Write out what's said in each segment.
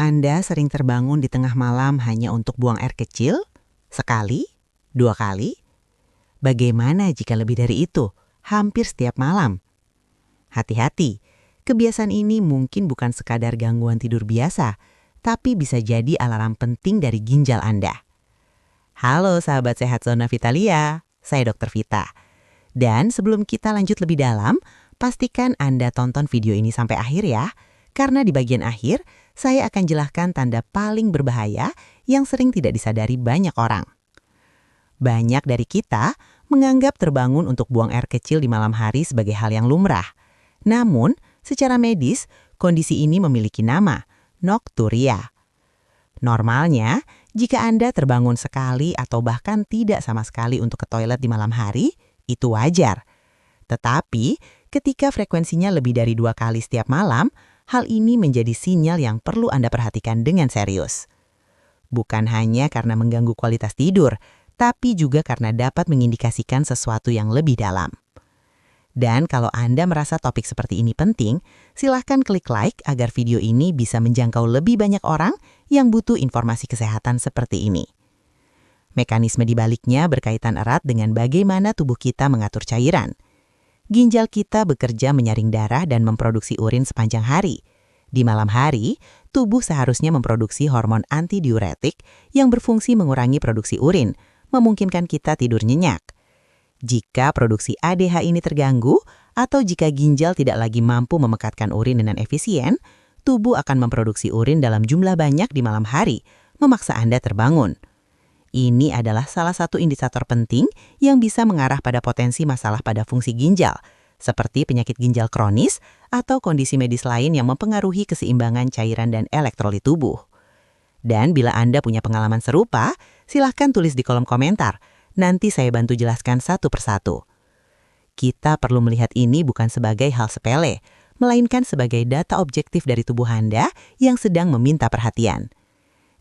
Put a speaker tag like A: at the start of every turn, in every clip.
A: Anda sering terbangun di tengah malam hanya untuk buang air kecil? Sekali? Dua kali? Bagaimana jika lebih dari itu? Hampir setiap malam. Hati-hati, kebiasaan ini mungkin bukan sekadar gangguan tidur biasa, tapi bisa jadi alarm penting dari ginjal Anda. Halo sahabat sehat Zona Vitalia, saya Dr. Vita. Dan sebelum kita lanjut lebih dalam, pastikan Anda tonton video ini sampai akhir ya, karena di bagian akhir saya akan jelaskan tanda paling berbahaya yang sering tidak disadari banyak orang. Banyak dari kita menganggap terbangun untuk buang air kecil di malam hari sebagai hal yang lumrah. Namun, secara medis, kondisi ini memiliki nama, nokturia. Normalnya, jika Anda terbangun sekali atau bahkan tidak sama sekali untuk ke toilet di malam hari, itu wajar. Tetapi, ketika frekuensinya lebih dari 2 kali setiap malam, hal ini menjadi sinyal yang perlu Anda perhatikan dengan serius. Bukan hanya karena mengganggu kualitas tidur, tapi juga karena dapat mengindikasikan sesuatu yang lebih dalam. Dan kalau Anda merasa topik seperti ini penting, silahkan klik like agar video ini bisa menjangkau lebih banyak orang yang butuh informasi kesehatan seperti ini. Mekanisme di baliknya berkaitan erat dengan bagaimana tubuh kita mengatur cairan. Ginjal kita bekerja menyaring darah dan memproduksi urin sepanjang hari. Di malam hari, tubuh seharusnya memproduksi hormon antidiuretik yang berfungsi mengurangi produksi urin, memungkinkan kita tidur nyenyak. Jika produksi ADH ini terganggu, atau jika ginjal tidak lagi mampu memekatkan urin dengan efisien, tubuh akan memproduksi urin dalam jumlah banyak di malam hari, memaksa Anda terbangun. Ini adalah salah satu indikator penting yang bisa mengarah pada potensi masalah pada fungsi ginjal, seperti penyakit ginjal kronis atau kondisi medis lain yang mempengaruhi keseimbangan cairan dan elektrolit tubuh. Dan bila Anda punya pengalaman serupa, silahkan tulis di kolom komentar. Nanti saya bantu jelaskan satu persatu. Kita perlu melihat ini bukan sebagai hal sepele, melainkan sebagai data objektif dari tubuh Anda yang sedang meminta perhatian.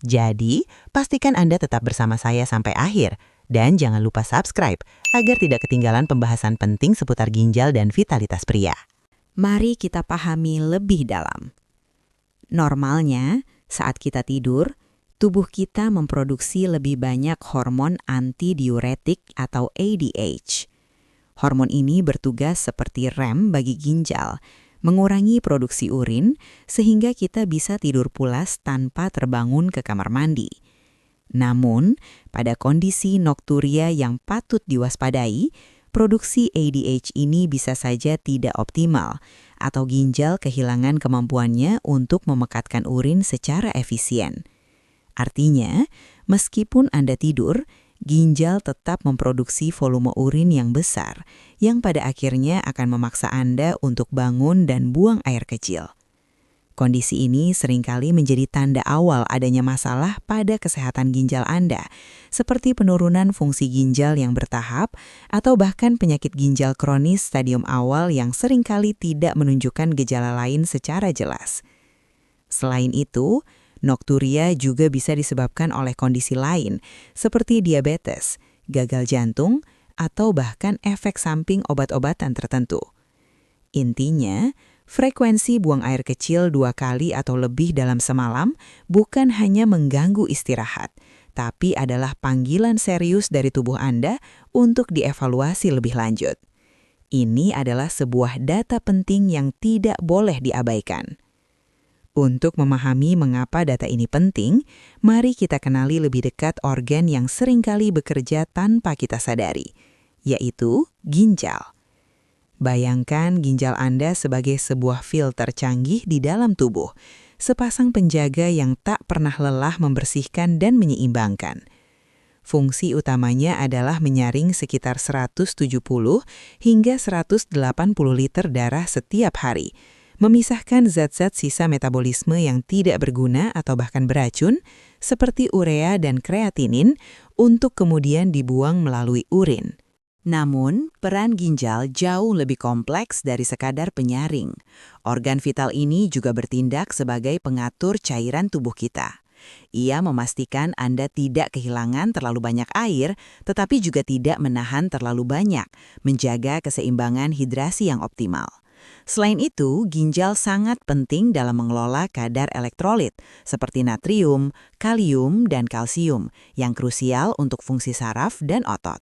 A: Jadi, pastikan Anda tetap bersama saya sampai akhir, dan jangan lupa subscribe agar tidak ketinggalan pembahasan penting seputar ginjal dan vitalitas pria.
B: Mari kita pahami lebih dalam. Normalnya, saat kita tidur, tubuh kita memproduksi lebih banyak hormon antidiuretik atau ADH. Hormon ini bertugas seperti rem bagi ginjal, mengurangi produksi urin sehingga kita bisa tidur pulas tanpa terbangun ke kamar mandi. Namun, pada kondisi nokturia yang patut diwaspadai, produksi ADH ini bisa saja tidak optimal atau ginjal kehilangan kemampuannya untuk memekatkan urin secara efisien. Artinya, meskipun Anda tidur, ginjal tetap memproduksi volume urin yang besar, yang pada akhirnya akan memaksa Anda untuk bangun dan buang air kecil. Kondisi ini seringkali menjadi tanda awal adanya masalah pada kesehatan ginjal Anda, seperti penurunan fungsi ginjal yang bertahap, atau bahkan penyakit ginjal kronis stadium awal yang seringkali tidak menunjukkan gejala lain secara jelas. Selain itu, nokturia juga bisa disebabkan oleh kondisi lain seperti diabetes, gagal jantung, atau bahkan efek samping obat-obatan tertentu. Intinya, frekuensi buang air kecil 2 kali atau lebih dalam semalam bukan hanya mengganggu istirahat, tapi adalah panggilan serius dari tubuh Anda untuk dievaluasi lebih lanjut. Ini adalah sebuah data penting yang tidak boleh diabaikan. Untuk memahami mengapa data ini penting, mari kita kenali lebih dekat organ yang seringkali bekerja tanpa kita sadari, yaitu ginjal. Bayangkan ginjal Anda sebagai sebuah filter canggih di dalam tubuh, sepasang penjaga yang tak pernah lelah membersihkan dan menyeimbangkan. Fungsi utamanya adalah menyaring sekitar 170 hingga 180 liter darah setiap hari, memisahkan zat-zat sisa metabolisme yang tidak berguna atau bahkan beracun, seperti urea dan kreatinin, untuk kemudian dibuang melalui urin. Namun, peran ginjal jauh lebih kompleks dari sekadar penyaring. Organ vital ini juga bertindak sebagai pengatur cairan tubuh kita. Ia memastikan Anda tidak kehilangan terlalu banyak air, tetapi juga tidak menahan terlalu banyak, menjaga keseimbangan hidrasi yang optimal. Selain itu, ginjal sangat penting dalam mengelola kadar elektrolit seperti natrium, kalium, dan kalsium yang krusial untuk fungsi saraf dan otot.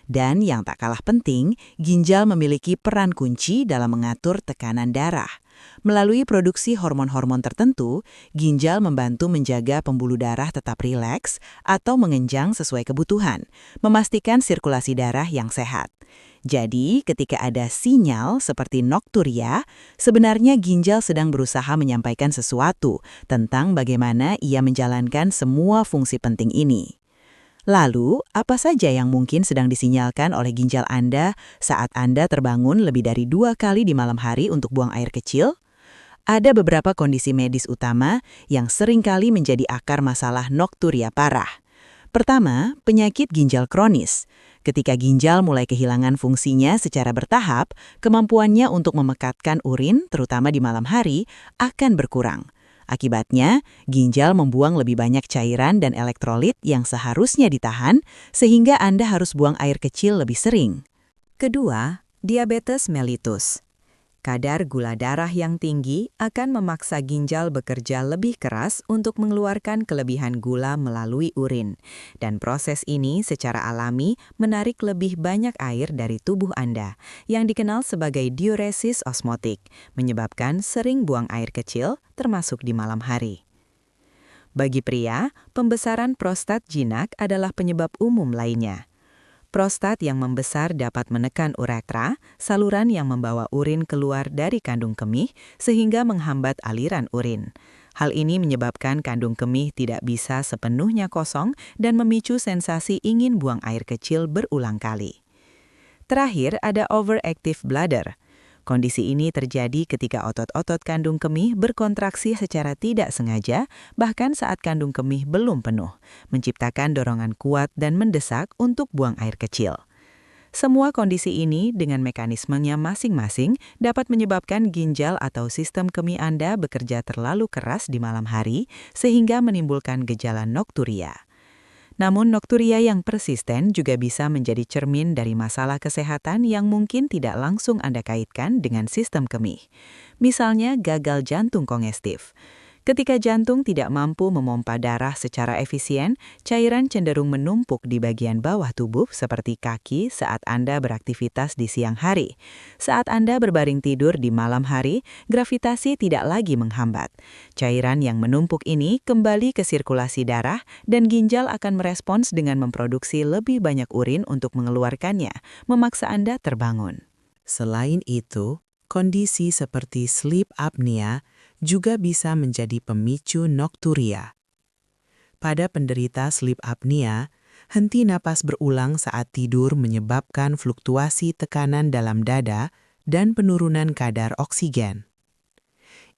B: Dan yang tak kalah penting, ginjal memiliki peran kunci dalam mengatur tekanan darah. Melalui produksi hormon-hormon tertentu, ginjal membantu menjaga pembuluh darah tetap rileks atau mengenjang sesuai kebutuhan, memastikan sirkulasi darah yang sehat. Jadi, ketika ada sinyal seperti nokturia, sebenarnya ginjal sedang berusaha menyampaikan sesuatu tentang bagaimana ia menjalankan semua fungsi penting ini. Lalu, apa saja yang mungkin sedang disinyalkan oleh ginjal Anda saat Anda terbangun lebih dari 2 kali di malam hari untuk buang air kecil? Ada beberapa kondisi medis utama yang seringkali menjadi akar masalah nokturia parah. Pertama, penyakit ginjal kronis. Ketika ginjal mulai kehilangan fungsinya secara bertahap, kemampuannya untuk memekatkan urin, terutama di malam hari, akan berkurang. Akibatnya, ginjal membuang lebih banyak cairan dan elektrolit yang seharusnya ditahan, sehingga Anda harus buang air kecil lebih sering. Kedua, diabetes mellitus. Kadar gula darah yang tinggi akan memaksa ginjal bekerja lebih keras untuk mengeluarkan kelebihan gula melalui urin. Dan proses ini secara alami menarik lebih banyak air dari tubuh Anda, yang dikenal sebagai diuresis osmotik, menyebabkan sering buang air kecil, termasuk di malam hari. Bagi pria, pembesaran prostat jinak adalah penyebab umum lainnya. Prostat yang membesar dapat menekan uretra, saluran yang membawa urin keluar dari kandung kemih, sehingga menghambat aliran urin. Hal ini menyebabkan kandung kemih tidak bisa sepenuhnya kosong dan memicu sensasi ingin buang air kecil berulang kali. Terakhir, ada overactive bladder. Kondisi ini terjadi ketika otot-otot kandung kemih berkontraksi secara tidak sengaja, bahkan saat kandung kemih belum penuh, menciptakan dorongan kuat dan mendesak untuk buang air kecil. Semua kondisi ini dengan mekanismenya masing-masing dapat menyebabkan ginjal atau sistem kemih Anda bekerja terlalu keras di malam hari, sehingga menimbulkan gejala nokturia. Namun nokturia yang persisten juga bisa menjadi cermin dari masalah kesehatan yang mungkin tidak langsung Anda kaitkan dengan sistem kemih. Misalnya gagal jantung kongestif. Ketika jantung tidak mampu memompa darah secara efisien, cairan cenderung menumpuk di bagian bawah tubuh seperti kaki saat Anda beraktivitas di siang hari. Saat Anda berbaring tidur di malam hari, gravitasi tidak lagi menghambat. Cairan yang menumpuk ini kembali ke sirkulasi darah dan ginjal akan merespons dengan memproduksi lebih banyak urin untuk mengeluarkannya, memaksa Anda terbangun.
A: Selain itu, kondisi seperti sleep apnea juga bisa menjadi pemicu nokturia. Pada penderita sleep apnea, henti napas berulang saat tidur menyebabkan fluktuasi tekanan dalam dada dan penurunan kadar oksigen.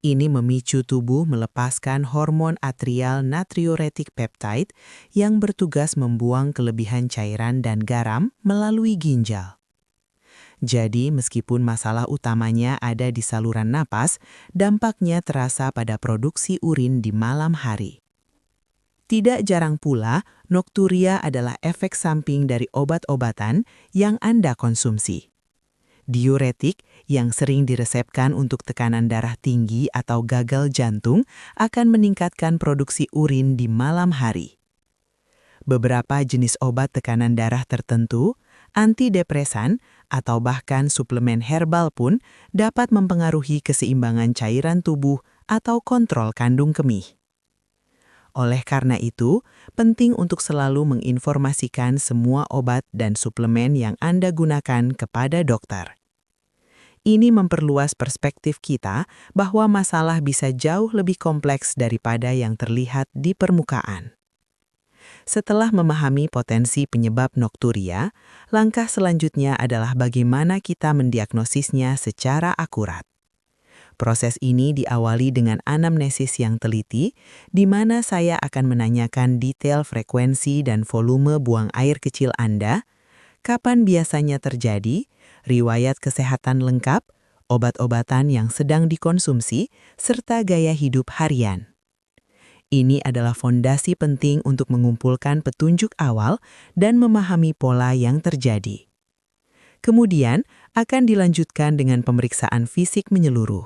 A: Ini memicu tubuh melepaskan hormon atrial natriuretic peptide yang bertugas membuang kelebihan cairan dan garam melalui ginjal. Jadi, meskipun masalah utamanya ada di saluran napas, dampaknya terasa pada produksi urin di malam hari. Tidak jarang pula, nokturia adalah efek samping dari obat-obatan yang Anda konsumsi. Diuretik yang sering diresepkan untuk tekanan darah tinggi atau gagal jantung akan meningkatkan produksi urin di malam hari. Beberapa jenis obat tekanan darah tertentu, antidepresan, atau bahkan suplemen herbal pun dapat mempengaruhi keseimbangan cairan tubuh atau kontrol kandung kemih. Oleh karena itu, penting untuk selalu menginformasikan semua obat dan suplemen yang Anda gunakan kepada dokter. Ini memperluas perspektif kita bahwa masalah bisa jauh lebih kompleks daripada yang terlihat di permukaan. Setelah memahami potensi penyebab nokturia, langkah selanjutnya adalah bagaimana kita mendiagnosisnya secara akurat. Proses ini diawali dengan anamnesis yang teliti, di mana saya akan menanyakan detail frekuensi dan volume buang air kecil Anda, kapan biasanya terjadi, riwayat kesehatan lengkap, obat-obatan yang sedang dikonsumsi, serta gaya hidup harian. Ini adalah fondasi penting untuk mengumpulkan petunjuk awal dan memahami pola yang terjadi. Kemudian, akan dilanjutkan dengan pemeriksaan fisik menyeluruh.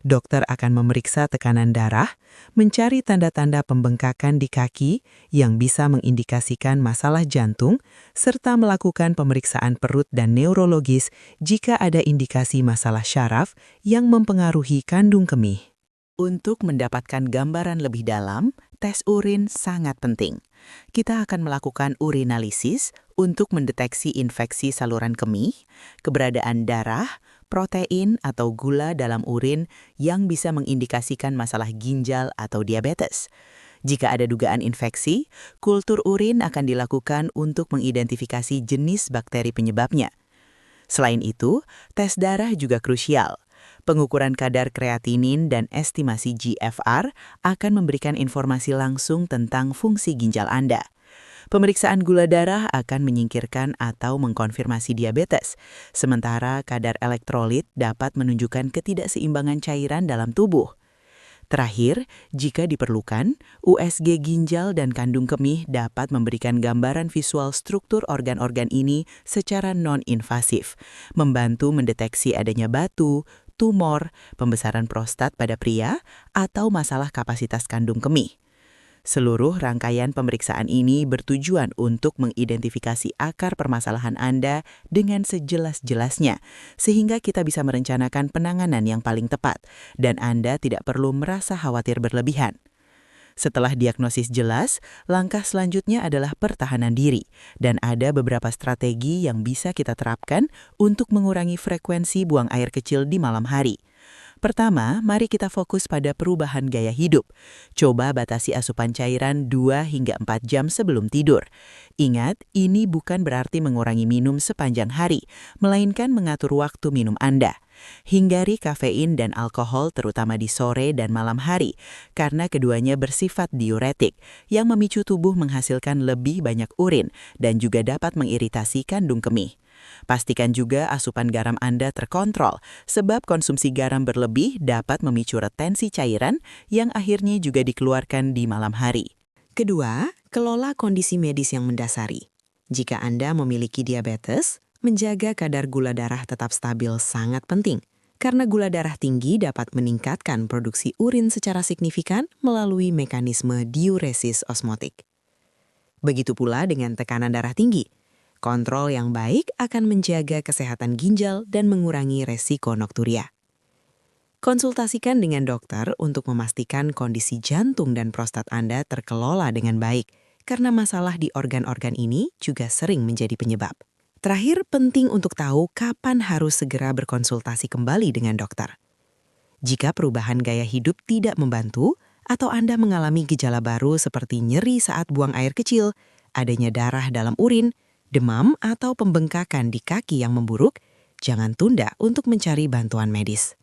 A: Dokter akan memeriksa tekanan darah, mencari tanda-tanda pembengkakan di kaki yang bisa mengindikasikan masalah jantung, serta melakukan pemeriksaan perut dan neurologis jika ada indikasi masalah syaraf yang mempengaruhi kandung kemih. Untuk mendapatkan gambaran lebih dalam, tes urin sangat penting. Kita akan melakukan urinalisis untuk mendeteksi infeksi saluran kemih, keberadaan darah, protein atau gula dalam urin yang bisa mengindikasikan masalah ginjal atau diabetes. Jika ada dugaan infeksi, kultur urin akan dilakukan untuk mengidentifikasi jenis bakteri penyebabnya. Selain itu, tes darah juga krusial. Pengukuran kadar kreatinin dan estimasi GFR akan memberikan informasi langsung tentang fungsi ginjal Anda. Pemeriksaan gula darah akan menyingkirkan atau mengkonfirmasi diabetes, sementara kadar elektrolit dapat menunjukkan ketidakseimbangan cairan dalam tubuh. Terakhir, jika diperlukan, USG ginjal dan kandung kemih dapat memberikan gambaran visual struktur organ-organ ini secara non-invasif, membantu mendeteksi adanya batu, tumor, pembesaran prostat pada pria, atau masalah kapasitas kandung kemih. Seluruh rangkaian pemeriksaan ini bertujuan untuk mengidentifikasi akar permasalahan Anda dengan sejelas-jelasnya, sehingga kita bisa merencanakan penanganan yang paling tepat, dan Anda tidak perlu merasa khawatir berlebihan. Setelah diagnosis jelas, langkah selanjutnya adalah pertahanan diri, dan ada beberapa strategi yang bisa kita terapkan untuk mengurangi frekuensi buang air kecil di malam hari. Pertama, mari kita fokus pada perubahan gaya hidup. Coba batasi asupan cairan 2 hingga 4 jam sebelum tidur. Ingat, ini bukan berarti mengurangi minum sepanjang hari, melainkan mengatur waktu minum Anda. Hindari kafein dan alkohol terutama di sore dan malam hari, karena keduanya bersifat diuretik, yang memicu tubuh menghasilkan lebih banyak urin dan juga dapat mengiritasi kandung kemih. Pastikan juga asupan garam Anda terkontrol, sebab konsumsi garam berlebih dapat memicu retensi cairan yang akhirnya juga dikeluarkan di malam hari.
B: Kedua, kelola kondisi medis yang mendasari. Jika Anda memiliki diabetes, menjaga kadar gula darah tetap stabil sangat penting, karena gula darah tinggi dapat meningkatkan produksi urin secara signifikan melalui mekanisme diuresis osmotik. Begitu pula dengan tekanan darah tinggi. Kontrol yang baik akan menjaga kesehatan ginjal dan mengurangi resiko nokturia. Konsultasikan dengan dokter untuk memastikan kondisi jantung dan prostat Anda terkelola dengan baik, karena masalah di organ-organ ini juga sering menjadi penyebab. Terakhir, penting untuk tahu kapan harus segera berkonsultasi kembali dengan dokter. Jika perubahan gaya hidup tidak membantu, atau Anda mengalami gejala baru seperti nyeri saat buang air kecil, adanya darah dalam urin, demam atau pembengkakan di kaki yang memburuk, jangan tunda untuk mencari bantuan medis.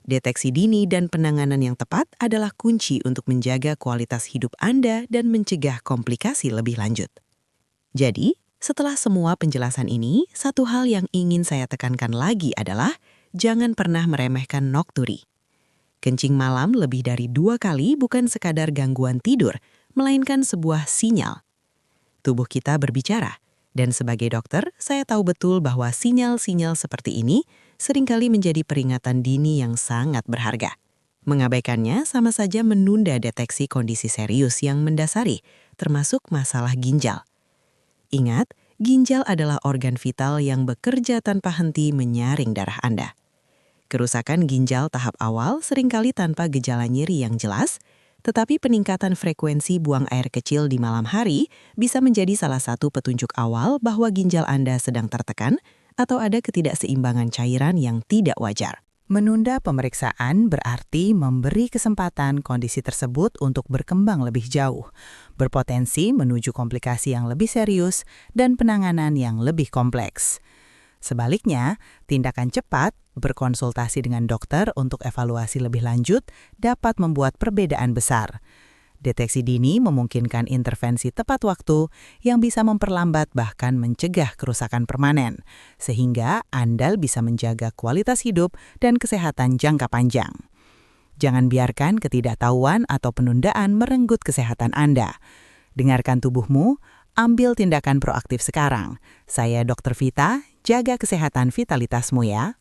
B: Deteksi dini dan penanganan yang tepat adalah kunci untuk menjaga kualitas hidup Anda dan mencegah komplikasi lebih lanjut. Jadi, setelah semua penjelasan ini, satu hal yang ingin saya tekankan lagi adalah jangan pernah meremehkan nokturi. Kencing malam lebih dari 2 kali bukan sekadar gangguan tidur, melainkan sebuah sinyal. Tubuh kita berbicara. Dan sebagai dokter, saya tahu betul bahwa sinyal-sinyal seperti ini seringkali menjadi peringatan dini yang sangat berharga. Mengabaikannya sama saja menunda deteksi kondisi serius yang mendasari, termasuk masalah ginjal. Ingat, ginjal adalah organ vital yang bekerja tanpa henti menyaring darah Anda. Kerusakan ginjal tahap awal seringkali tanpa gejala nyeri yang jelas, tetapi peningkatan frekuensi buang air kecil di malam hari bisa menjadi salah satu petunjuk awal bahwa ginjal Anda sedang tertekan atau ada ketidakseimbangan cairan yang tidak wajar.
A: Menunda pemeriksaan berarti memberi kesempatan kondisi tersebut untuk berkembang lebih jauh, berpotensi menuju komplikasi yang lebih serius dan penanganan yang lebih kompleks. Sebaliknya, tindakan cepat, berkonsultasi dengan dokter untuk evaluasi lebih lanjut dapat membuat perbedaan besar. Deteksi dini memungkinkan intervensi tepat waktu yang bisa memperlambat bahkan mencegah kerusakan permanen, sehingga Anda bisa menjaga kualitas hidup dan kesehatan jangka panjang. Jangan biarkan ketidaktahuan atau penundaan merenggut kesehatan Anda. Dengarkan tubuhmu, ambil tindakan proaktif sekarang. Saya Dr. Vita, Jaga kesehatan vitalitasmu ya.